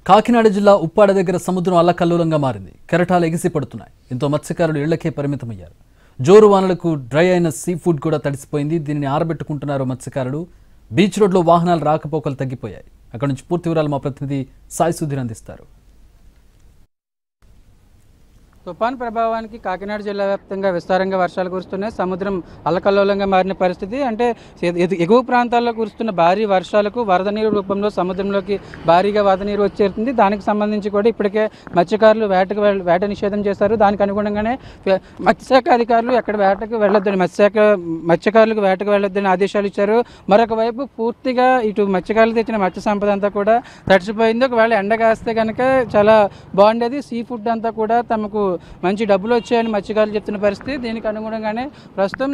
కాకినాడ జిల్లా ఉప్పాడ దగ్గర సముద్రం అల్లకల్లోలంగా మారింది. కెరటాలు ఎగిసి పడుతున్నాయి. దీంతో మత్స్యకారులు ఇళ్లకే పరిమితమయ్యారు. జోరు వానలకు డ్రై అయిన సీ ఫుడ్ కూడా తడిసిపోయింది. దీనిని ఆరబెట్టుకుంటున్నారు మత్స్యకారులు. బీచ్ రోడ్లో వాహనాల రాకపోకలు తగ్గిపోయాయి. అక్కడి నుంచి పూర్తి వివరాలు మా ప్రతినిధి సాయి సుధీర్ అందిస్తారు. తుఫాన్ ప్రభావానికి కాకినాడ జిల్లా వ్యాప్తంగా విస్తారంగా వర్షాలు కురుస్తున్నాయి. సముద్రం అల్లకల్లోలంగా మారిన పరిస్థితి. అంటే ఎగువ ప్రాంతాల్లో కురుస్తున్న భారీ వర్షాలకు వరద నీరు రూపంలో సముద్రంలోకి భారీగా వరద నీరు వచ్చేస్తుంది. దానికి సంబంధించి కూడా ఇప్పటికే మత్స్యకారులు వేట నిషేధం చేశారు. దానికి అనుగుణంగానే మత్స్యశాఖ అధికారులు ఎక్కడ వేటకు వెళ్ళొద్దని మత్స్యకారులకు వేటకు వెళ్ళొద్దని ఆదేశాలు ఇచ్చారు. మరొక వైపు పూర్తిగా ఇటు మత్స్యకారులు తెచ్చిన మత్స్య సంపద అంతా కూడా తడిసిపోయింది. ఒకవేళ ఎండ కాస్తే కనుక చాలా బాగుండేది. సీ ఫుడ్ అంతా కూడా తమకు మంచి డబ్బులు వచ్చాయని మత్స్యకారులు చెప్తున్న పరిస్థితి. దీనికి అనుగుణంగానే ప్రస్తుతం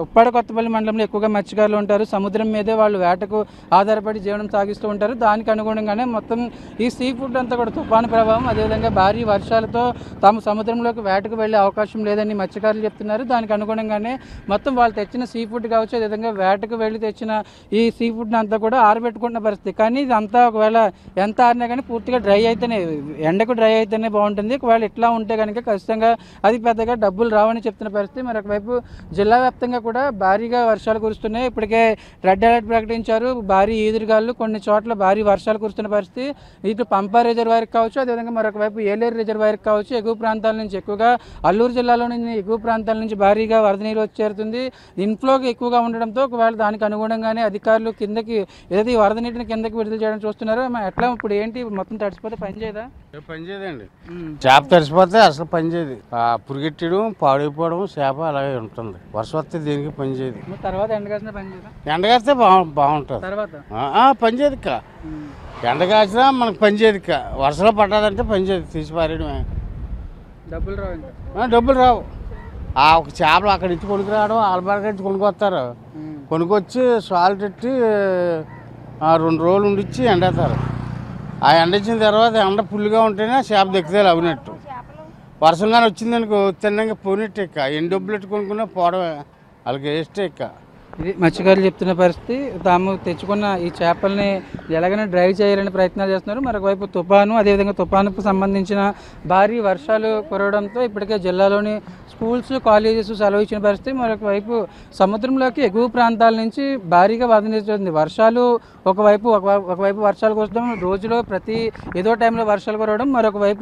ఉప్పాడ కొత్తపల్లి మండలంలో ఎక్కువగా మత్స్యకారులు ఉంటారు. సముద్రం మీదే వాళ్ళు వేటకు ఆధారపడి జీవనం సాగిస్తూ ఉంటారు. దానికి అనుగుణంగానే మొత్తం ఈ సీ ఫుడ్ అంతా కూడా తుఫాను ప్రభావం, అదేవిధంగా భారీ వర్షాలతో తాము సముద్రంలోకి వేటకు వెళ్ళే అవకాశం లేదని మత్స్యకారులు చెప్తున్నారు. దానికి అనుగుణంగానే మొత్తం వాళ్ళు తెచ్చిన సీ ఫుడ్ కావచ్చు, అదేవిధంగా వేటకు వెళ్ళి తెచ్చిన ఈ సీ ఫుడ్ని అంతా కూడా ఆరబెట్టుకుంటున్న పరిస్థితి. కానీ ఇదంతా ఒకవేళ ఎంత ఆరినా కానీ పూర్తిగా డ్రై అయితేనే, ఎండకు డ్రై అయితేనే బాగుంటుంది. ఒకవేళ ఇట్లా ఉంటే కనుక ఖచ్చితంగా అది పెద్దగా డబ్బులు రావని చెప్తున్న పరిస్థితి. మరొకవైపు జిల్లా వ్యాప్తంగా కూడా భారీగా వర్షాలు కురుస్తున్నాయి. ఇప్పటికే రెడ్ అలర్ట్ ప్రకటించారు. భారీ ఈదురుగాలు, కొన్ని చోట్ల భారీ వర్షాలు కురుస్తున్న పరిస్థితి. ఇటు పంపా రిజర్వాయర్కి కావచ్చు, అదేవిధంగా మరొకవైపు ఏలేరు రిజర్వాయర్కి కావచ్చు. ఎగువ ప్రాంతాల నుంచి ఎక్కువగా అల్లూరు జిల్లాలోని ఎగువ ప్రాంతాల నుంచి భారీగా వరద నీరు వచ్చి చేరుతుంది. ఇన్ఫ్లోకి ఎక్కువగా ఉండడంతో ఒకవేళ దానికి అనుగుణంగానే అధికారులు కిందకి ఏదైతే ఈ వరద నీటిని కిందకి విడుదల చేయడం చూస్తున్నారు. ఎట్లా ఇప్పుడు ఏంటి మొత్తం తడిసిపోతే పని చేయదా? పని చేయదండి. చేప తడిసిపోతే అసలు పని చేయదు. పురిగెట్టడం, పాడైపోవడం, చేప అలాగే ఉంటుంది. వర్షం వస్తే దేనికి పని చేయదు. తర్వాత ఎండగాసిన పని చేయదా? ఎండగాస్తే బాగుంటుంది. తర్వాత పని చేయదు ఇక. ఎండగాసినా మనకు పని చేయదు ఇక. వర్షంలో పడ్డదంటే పని చేయదు, తీసి పారేయడమే. డబ్బులు రావు. డబ్బులు రావు. ఒక చేపలు అక్కడి నుంచి కొనుక్కు రావడం, ఆలబార్ నుంచి కొనుక్కొస్తారు. కొనుక్కొచ్చి సాల్ట్ పెట్టి 2 రోజులు ఉండిచ్చి ఎండేస్తారు. ఆ ఎండ ఇచ్చిన తర్వాత ఎండ ఫుల్గా ఉంటేనే చేప దెక్కుతాయి అవినట్టు. వర్షంగానే వచ్చిందనుకో తిన్నాక పోనట్టు ఎక్క. ఎన్ని డబ్బులు పెట్టి కొనుక్కున్నా పోవడమే, వాళ్ళకి వేస్తే ఎక్క. ఇది మత్స్యకారులు చెప్తున్న పరిస్థితి. తాము తెచ్చుకున్న ఈ చేపల్ని ఎలాగైనా డ్రైవ్ చేయాలని ప్రయత్నాలు చేస్తున్నారు. మరొకవైపు తుఫాను, అదేవిధంగా తుఫానుకు సంబంధించిన భారీ వర్షాలు కురవడంతో ఇప్పటికే జిల్లాలోని స్కూల్స్, కాలేజెస్ సెలవు ఇచ్చిన పరిస్థితి. మరొకవైపు సముద్రంలోకి ఎగువ ప్రాంతాల నుంచి భారీగా వరద నీరు. వర్షాలు ఒకవైపు వర్షాలు కురవడం, రోజులో ప్రతి ఏదో టైంలో వర్షాలు కురవడం, మరొకవైపు